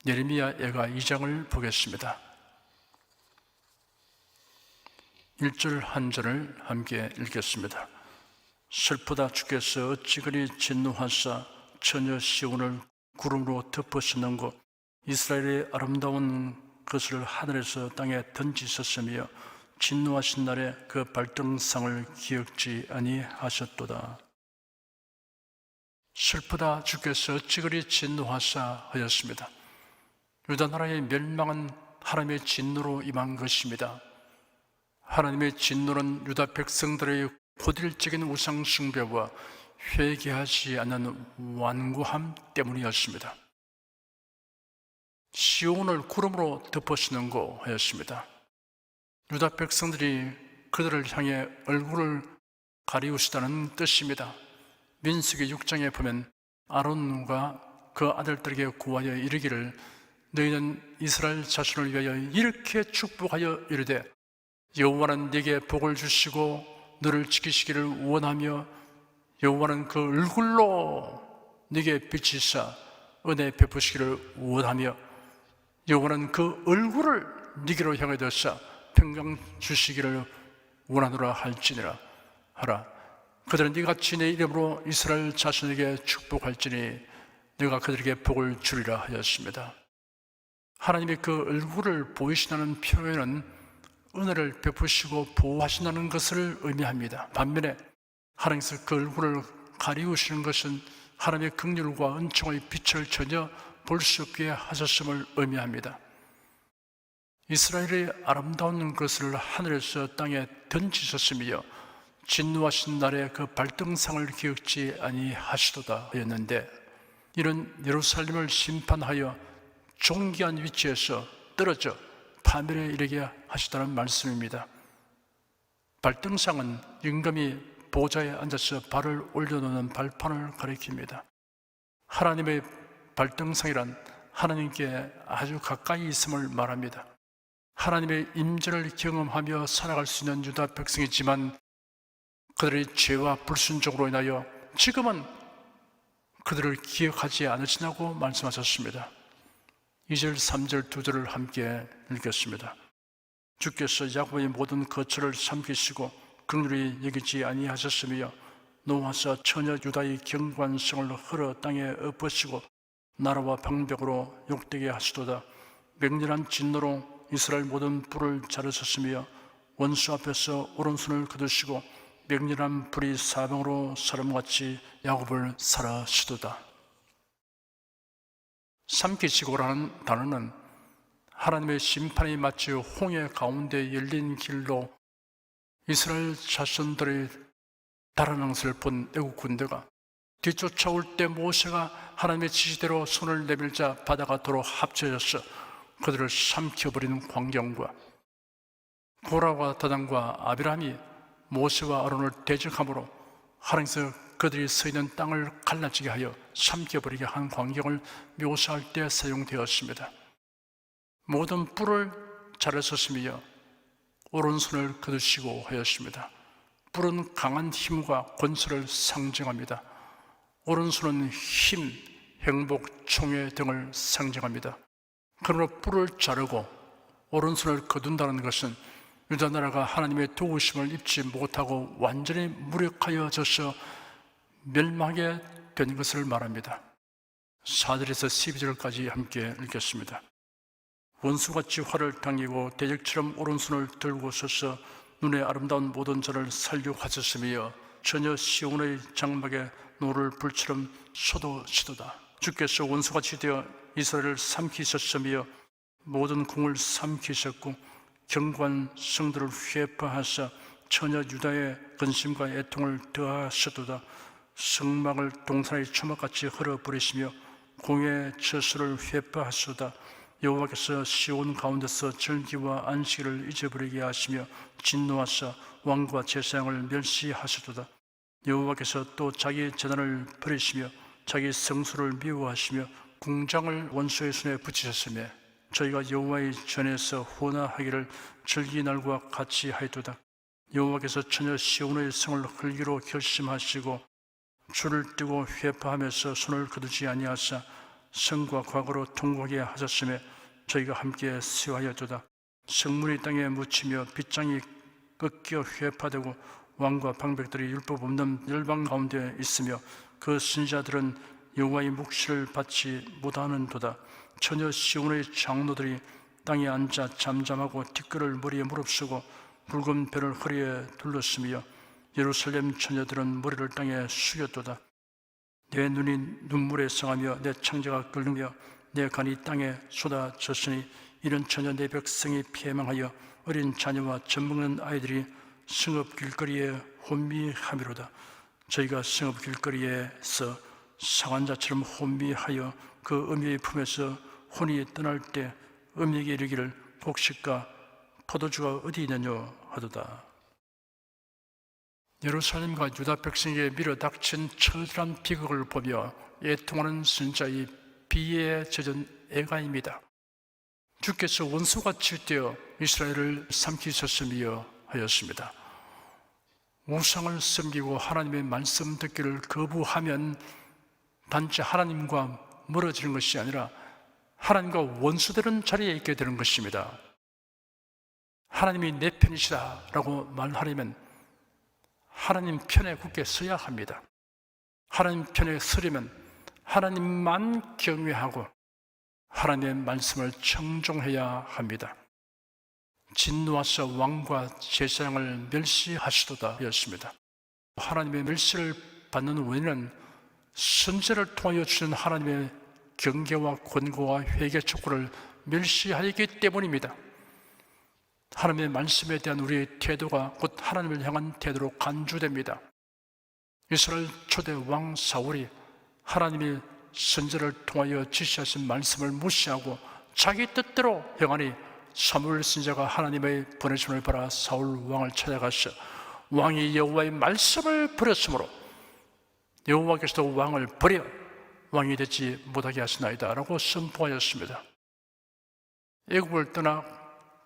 예레미야 예가 2장을 보겠습니다. 1절 한 절을 함께 읽겠습니다. 슬프다 주께서 어찌 그리 진노하사 처녀 시온을 구름으로 덮으시는고 이스라엘의 아름다운 것을 하늘에서 땅에 던지셨으며 진노하신 날에 그 발등상을 기억지 아니하셨도다. 슬프다 주께서 어찌 그리 진노하사 하였습니다. 유다 나라의 멸망은 하나님의 진노로 임한 것입니다. 하나님의 진노는 유다 백성들의 고질적인 우상 숭배와 회개하지 않는 완고함 때문이었습니다. 시온을 구름으로 덮으시는고 하였습니다. 유다 백성들이 그들을 향해 얼굴을 가리우시다는 뜻입니다. 민수기 6장에 보면 아론과 그 아들들에게 구하여 이르기를 너희는 이스라엘 자손을 위하여 이렇게 축복하여 이르되 여호와는 네게 복을 주시고 너를 지키시기를 원하며 여호와는 그 얼굴로 네게 비치사 은혜 베푸시기를 원하며 여호와는 그 얼굴을 네게로 향해 두사 평강 주시기를 원하노라 할지니라 하라. 그들은 네같이 내 이름으로 이스라엘 자손에게 축복할지니 네가 그들에게 복을 주리라 하였습니다. 하나님의 그 얼굴을 보이신다는 표현은 은혜를 베푸시고 보호하신다는 것을 의미합니다. 반면에 하나님께서 그 얼굴을 가리우시는 것은 하나님의 긍휼과 은총의 빛을 전혀 볼 수 없게 하셨음을 의미합니다. 이스라엘의 아름다운 것을 하늘에서 땅에 던지셨으며 진노하신 날에 그 발등상을 기억지 아니하시도다 하였는데, 이런 예루살렘을 심판하여 존귀한 위치에서 떨어져 파멸에 이르게 하시다는 말씀입니다. 발등상은 임금이 보좌에 앉아서 발을 올려놓는 발판을 가리킵니다. 하나님의 발등상이란 하나님께 아주 가까이 있음을 말합니다. 하나님의 임재를 경험하며 살아갈 수 있는 유다 백성이지만 그들의 죄와 불순종으로 인하여 지금은 그들을 기억하지 않으시냐고 말씀하셨습니다. 2절, 3절, 2절을 함께 읽겠습니다. 주께서 야곱의 모든 거처를 삼키시고 긍휼히 여기지 아니하셨으며 노하사 처녀 유다의 경관성을 헐어 땅에 엎으시고 나라와 방백으로 욕되게 하시도다. 맹렬한 진노로 이스라엘 모든 뿔을 자르셨으며 원수 앞에서 오른손을 거두시고 맹렬한 불이 사방으로 사람같이 야곱을 살하시도다. 삼키시고라는 단어는 하나님의 심판이 마치 홍해 가운데 열린 길로 이스라엘 자손들의 달아난 본 애국 군대가 뒤쫓아올 때 모세가 하나님의 지시대로 손을 내밀자 바다가 도로 합쳐져서 그들을 삼켜버리는 광경과 고라와 다단과 아비람이 모세와 아론을 대적함으로 하나님께서 그들이 서 있는 땅을 갈라지게 하여 삼켜버리게 한 광경을 묘사할 때 사용되었습니다. 모든 뿔을 자르셨으며 오른손을 거두시고 하였습니다. 뿔은 강한 힘과 권세를 상징합니다. 오른손은 힘, 행복, 총회 등을 상징합니다. 그러므로 뿔을 자르고 오른손을 거둔다는 것은 유다 나라가 하나님의 도우심을 입지 못하고 완전히 무력하여져서 멸망하게 된 것을 말합니다. 4절에서 12절까지 함께 읽겠습니다. 원수같이 활을 당기고 대적처럼 오른손을 들고 서서 눈에 아름다운 모든 자를 살육하셨으며 처녀 시온의 장막에 노를 불처럼 쏟으시도다. 주께서 원수같이 되어 이스라엘을 삼키셨으며 모든 궁을 삼키셨고 경관 성들을 회파하사 처녀 유다의 근심과 애통을 더하셨도다. 성막을 동산의 초막같이 헐어버리시며 공의 처소를 회파하소다. 여호와께서 시온 가운데서 절기와 안식일을 잊어버리게 하시며 진노하사 왕과 제사장을 멸시하셨도다. 여호와께서 또 자기 제단을 버리시며 자기 성소를 미워하시며 궁장을 원수의 손에 붙이셨으며 저희가 여호와의 전에서 혼화하기를 절기날과 같이 하였도다. 여호와께서 처녀 시온의 성을 헐기로 결심하시고 줄을 뜨고 회파하면서 손을 거두지 아니하사 성과 과거로 통곡하게 하셨으며 저희가 함께 수여하였도다. 성문이 땅에 묻히며 빗장이 꺾여 회파되고 왕과 방백들이 율법 없는 열방 가운데 있으며 그 선지자들은 여호와의 묵시를 받지 못하는도다. 처녀 시온의 장로들이 땅에 앉아 잠잠하고 티끌을 머리에 무릅쓰고 붉은 배를 허리에 둘렀으며 예루살렘 처녀들은 머리를 땅에 숙였도다. 내 눈이 눈물에 상하며 내 창자가 끓으며 내 간이 땅에 쏟아졌으니 이런 처녀 내 백성이 패망하여 어린 자녀와 젖먹는 아이들이 성읍 길거리에 혼미함이로다. 저희가 성읍 길거리에서 상한 자처럼 혼미하여 그 음녀의 품에서 혼이 떠날 때 음녀에게 이르기를 곡식과 포도주가 어디 있느냐 하도다. 예루살렘과 유다 백성에게 밀어닥친 처절한 비극을 보며 애통하는 선지자의 비에 젖은 애가입니다. 주께서 원수같이 되어 이스라엘을 삼키셨으며 하였습니다. 우상을 섬기고 하나님의 말씀 듣기를 거부하면 단지 하나님과 멀어지는 것이 아니라 하나님과 원수되는 자리에 있게 되는 것입니다. 하나님이 내 편이시다 라고 말하려면 하나님 편에 굳게 서야 합니다. 하나님 편에 서려면 하나님만 경외하고 하나님의 말씀을 청종해야 합니다. 진노하사 왕과 제사장을 멸시하시도다 였습니다. 하나님의 멸시를 받는 원인은 선지자를 통하여 주신 하나님의 경계와 권고와 회개 촉구를 멸시하기 때문입니다. 하나님의 말씀에 대한 우리의 태도가 곧 하나님을 향한 태도로 간주됩니다. 이스라엘 초대 왕 사울이 하나님의 선지자를 통하여 지시하신 말씀을 무시하고 자기 뜻대로 행하니 사무엘 선지자가 하나님의 보내심을 받아 사울 왕을 찾아가서 왕이 여호와의 말씀을 버렸으므로 여호와께서도 왕을 버려 왕이 되지 못하게 하시나이다 라고 선포하였습니다. 애굽을 떠나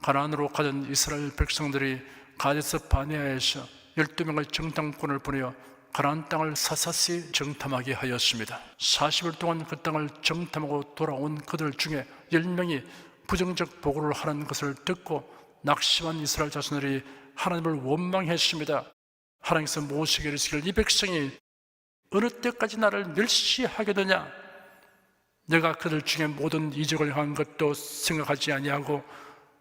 가나안으로 가던 이스라엘 백성들이 가데스 바네아에서 12명의 정탐꾼을 보내어 가나안 땅을 사사시 정탐하게 하였습니다. 40일 동안 그 땅을 정탐하고 돌아온 그들 중에 10명이 부정적 보고를 하는 것을 듣고 낙심한 이스라엘 자손들이 하나님을 원망했습니다. 하나님께서 모세에게 이르시기를 이 백성이 어느 때까지 나를 멸시하겠느냐? 내가 그들 중에 모든 이적을 한 것도 생각하지 아니하고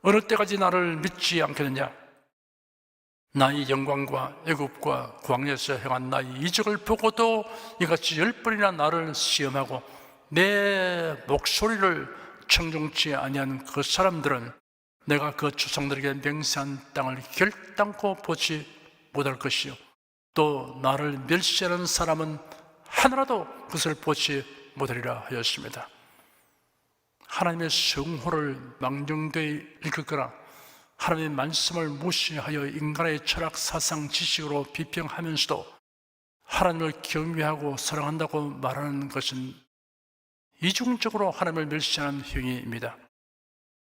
어느 때까지 나를 믿지 않겠느냐? 나의 영광과 애굽과 광야에서 행한 나의 이적을 보고도 이같이 10번이나 나를 시험하고 내 목소리를 청종치 아니한 그 사람들은 내가 그 조상들에게 맹세한 땅을 결단코 보지 못할 것이요 또 나를 멸시하는 사람은 하나라도 그것을 보지 못하리라 하였습니다. 하나님의 성호를 망령되이 일컫거나 하나님의 말씀을 무시하여 인간의 철학, 사상, 지식으로 비평하면서도 하나님을 경외하고 사랑한다고 말하는 것은 이중적으로 하나님을 멸시하는 행위입니다.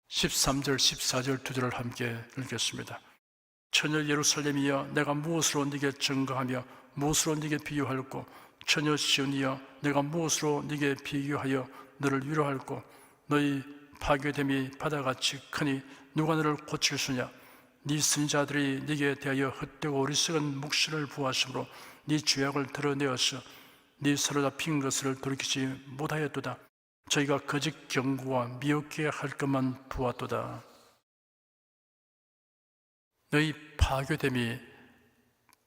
13절, 14절 두 절을 함께 읽겠습니다. 처녀 예루살렘이여 내가 무엇으로 네게 증거하며 무엇으로 네게 비유할꼬? 처녀 시온이여 내가 무엇으로 네게 비교하여 너를 위로할꼬? 너희 파괴됨이 바다같이 크니 누가 너를 고칠 수냐? 네 선지자들이 네게 대하여 헛되고 어리석은 묵시를 부하심으로 네 죄악을 드러내어서 네 사로잡힌 것을 돌이키지 못하였도다. 저희가 거짓 경고와 미혹게 할 것만 부었도다. 너희 파괴됨이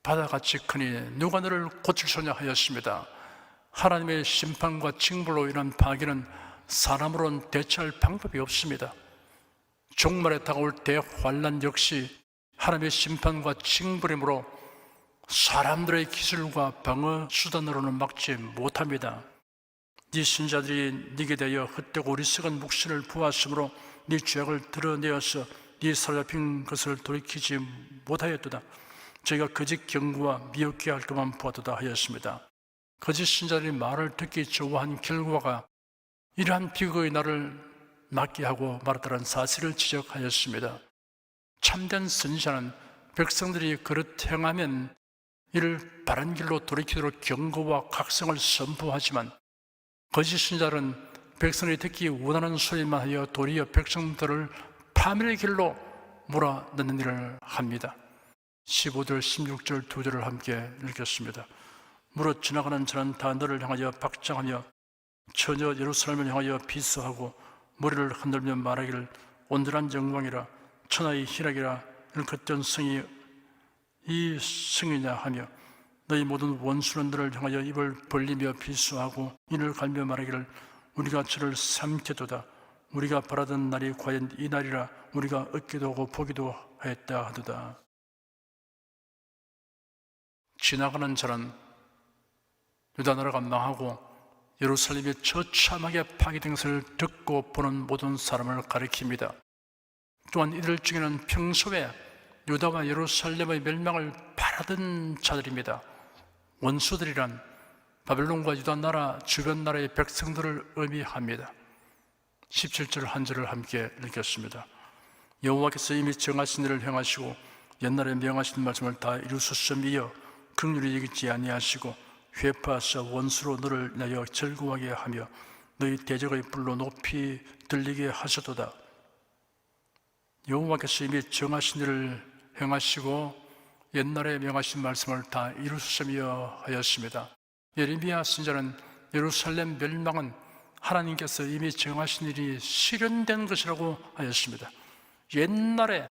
바다같이 크니 누가 너를 고칠 수냐 하였습니다. 하나님의 심판과 징벌로 인한 파괴는 사람으로는 대처할 방법이 없습니다. 종말에 다가올 대환란 역시 하나님의 심판과 징벌이므로 사람들의 기술과 방어 수단으로는 막지 못합니다. 네 신자들이 네게 대하여 헛되고 어리석은 묵시를 부었으므로 네 죄악을 드러내어서 네 사로잡힌 것을 돌이키지 못하였도다. 저희가 거짓 경고와 미혹게 할 것만 부었도다 하였습니다. 거짓 신자들이 말을 듣기 좋아한 결과가 이러한 비극의 날을 낫게 하고 말았다는 사실을 지적하였습니다. 참된 선지자는 백성들이 그릇 행하면 이를 바른 길로 돌이키도록 경고와 각성을 선포하지만 거짓 신자는 백성이 듣기 원하는 소리만 하여 도리어 백성들을 파멸의 길로 몰아넣는 일을 합니다. 15절, 16절 두 절을 함께 읽겠습니다. 물어 지나가는 자는 다 너를 향하여 박장하며 처녀 예루살렘을 향하여 비수하고 머리를 흔들며 말하기를 온전한 영광이라 천하의 희락이라 일컫던 성이 이 성이냐 하며 너희 모든 원수는 너를 향하여 입을 벌리며 비수하고 이를 갈며 말하기를 우리가 저를 삼켰도다. 우리가 바라던 날이 과연 이 날이라 우리가 얻기도 하고 보기도 하였다 하도다. 지나가는 자는 유다 나라가 망하고 예루살렘이 처참하게 파괴된 것을 듣고 보는 모든 사람을 가리킵니다. 또한 이들 중에는 평소에 유다와 예루살렘의 멸망을 바라던 자들입니다. 원수들이란 바벨론과 유다 나라 주변 나라의 백성들을 의미합니다. 17절 한 절을 함께 읽겠습니다. 여호와께서 이미 정하신 일을 행하시고 옛날에 명하신 말씀을 다 이루셨음이여 긍휼히 여기지 아니하시고 회파하사 원수로 너를 인하여 즐거워하게 하며 너희 대적의 불로 높이 들리게 하셨도다. 여호와께서 이미 정하신 일을 행하시고 옛날에 명하신 말씀을 다 이루셨으며 하였습니다. 예레미야 선지자는 예루살렘 멸망은 하나님께서 이미 정하신 일이 실현된 것이라고 하였습니다. 옛날에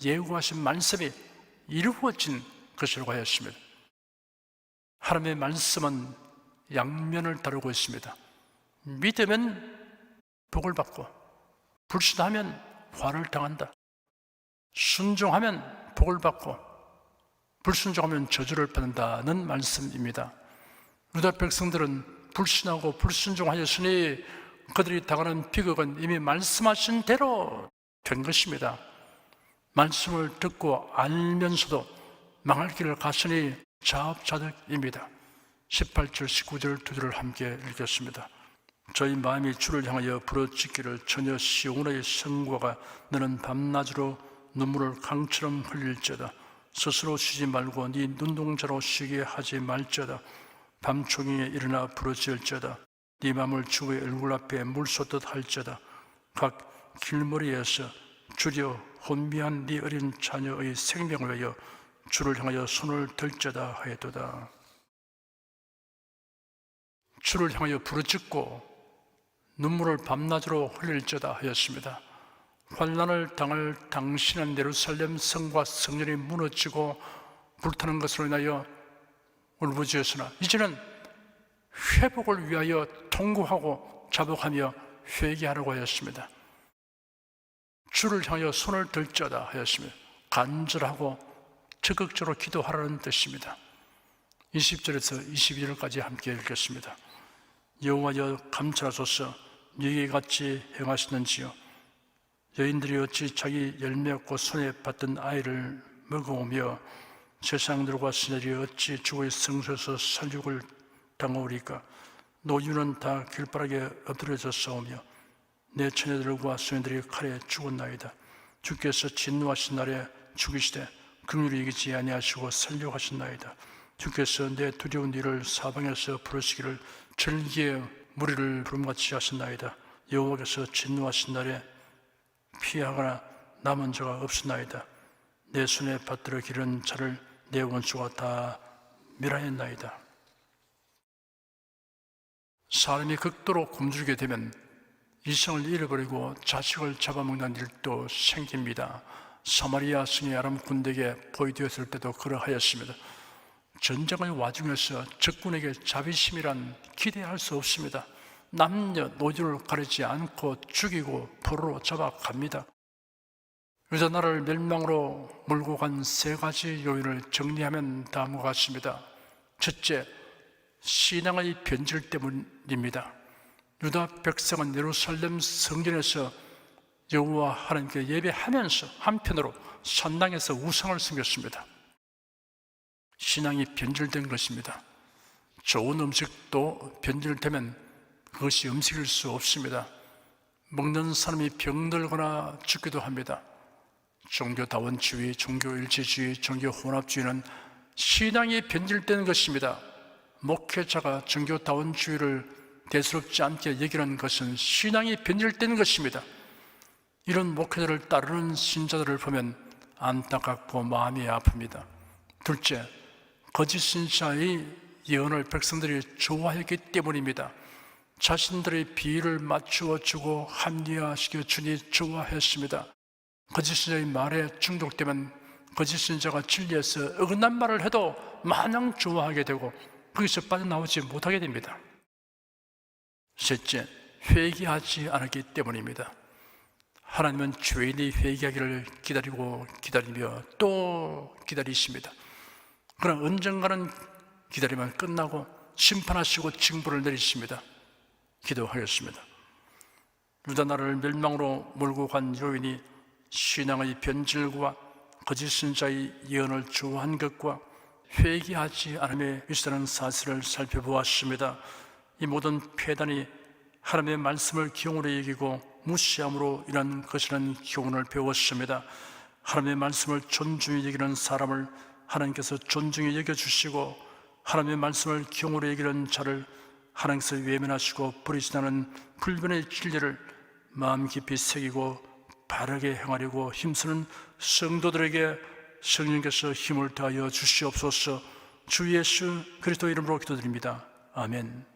예고하신 말씀이 이루어진 것이라고 하였습니다. 하나님의 말씀은 양면을 다루고 있습니다. 믿으면 복을 받고 불신하면 화를 당한다. 순종하면 복을 받고 불순종하면 저주를 받는다는 말씀입니다. 유다 백성들은 불신하고 불순종하였으니 그들이 당하는 비극은 이미 말씀하신 대로 된 것입니다. 말씀을 듣고 알면서도 망할 길을 갔으니 자업자득입니다. 18절, 19절 두 절을 함께 읽겠습니다. 저희 마음이 주를 향하여 부르짖기를 전혀 시온의 성과가 너는 밤낮으로 눈물을 강처럼 흘릴지어다. 스스로 쉬지 말고 네 눈동자로 쉬게 하지 말지어다. 밤종이에 일어나 부르짖을지어다. 네 마음을 주의 얼굴 앞에 물 쏟듯 할지어다. 각 길머리에서 주려 혼미한 네 어린 자녀의 생명을 위하여 주를 향하여 손을 들지어다 하였도다. 주를 향하여 부르짖고 눈물을 밤낮으로 흘릴지어다 하였습니다. 환난을 당할 당신은 예루살렘 성과 성전이 무너지고 불타는 것으로 인하여 울부짖었으나 이제는 회복을 위하여 통곡하고 자복하며 회개하라고 하였습니다. 주를 향하여 손을 들지어다 하였습니다. 간절하고 적극적으로 기도하라는 뜻입니다. 20절에서 22절까지 함께 읽겠습니다. 여호와여 감찰하소서 네게 같이 행하시는지요. 여인들이 어찌 자기 열매 없고 손에 받던 아이를 먹어오며 세상들과 시들이 어찌 주의 성소에서 살육을 당하오리까. 노유는 다 길바닥에 엎드려져 싸우며 내 처녀들과 소녀들이 칼에 죽었나이다. 주께서 진노하신 날에 죽이시되 긍휼히 여기지 아니하시고 살려하셨나이다. 주께서 내 두려운 일을 사방에서 부르시기를 절기에 무리를 부름같이 하셨나이다. 여호와께서 진노하신 날에 피하거나 남은 자가 없었나이다. 내 손에 받들어 기른 자를 내 원수가 다 멸하였나이다. 사람이 극도로 굶주리게 되면 이성을 잃어버리고 자식을 잡아먹는 일도 생깁니다. 사마리아 성의 아람 군대에게 포위되었을 때도 그러하였습니다. 전쟁의 와중에서 적군에게 자비심이란 기대할 수 없습니다. 남녀 노소를 가리지 않고 죽이고 포로로 잡아갑니다. 유다 나라를 멸망으로 몰고 간 세 가지 요인을 정리하면 다음과 같습니다. 첫째, 신앙의 변질 때문입니다. 유다 백성은 예루살렘 성전에서 여호와 하나님께 예배하면서 한편으로 산당에서 우상을 섬겼습니다. 신앙이 변질된 것입니다. 좋은 음식도 변질되면 그것이 음식일 수 없습니다. 먹는 사람이 병들거나 죽기도 합니다. 종교다원주의, 종교일체주의, 종교혼합주의는 신앙이 변질되는 것입니다. 목회자가 종교다원주의를 대수롭지 않게 여기는 것은 신앙이 변질되는 것입니다. 이런 목회자를 따르는 신자들을 보면 안타깝고 마음이 아픕니다. 둘째, 거짓 신자의 예언을 백성들이 좋아했기 때문입니다. 자신들의 비유를 맞추어 주고 합리화시켜 주니 좋아했습니다. 거짓 신자의 말에 중독되면 거짓 신자가 진리에서 어긋난 말을 해도 마냥 좋아하게 되고 거기서 빠져나오지 못하게 됩니다. 셋째, 회개하지 않았기 때문입니다. 하나님은 죄인이 회개하기를 기다리며 또 기다리십니다. 그러나 언젠가는 기다리면 끝나고 심판하시고 징벌을 내리십니다. 기도하겠습니다. 유다 나라를 멸망으로 몰고 간 요인이 신앙의 변질과 거짓 신자의 예언을 좋아한 것과 회개하지 않음에 있다는 사실을 살펴보았습니다. 이 모든 폐단이 하나님의 말씀을 기용으로 여기고 무시함으로 인한 것이라는 교훈을 배웠습니다. 하나님의 말씀을 존중히 여기는 사람을 하나님께서 존중히 여겨주시고 하나님의 말씀을 기용으로 여기는 자를 하나님께서 외면하시고 버리지 않은 불변의 진리를 마음 깊이 새기고 바르게 행하려고 힘쓰는 성도들에게 성령께서 힘을 더하여 주시옵소서. 주 예수 그리스도 이름으로 기도드립니다. 아멘.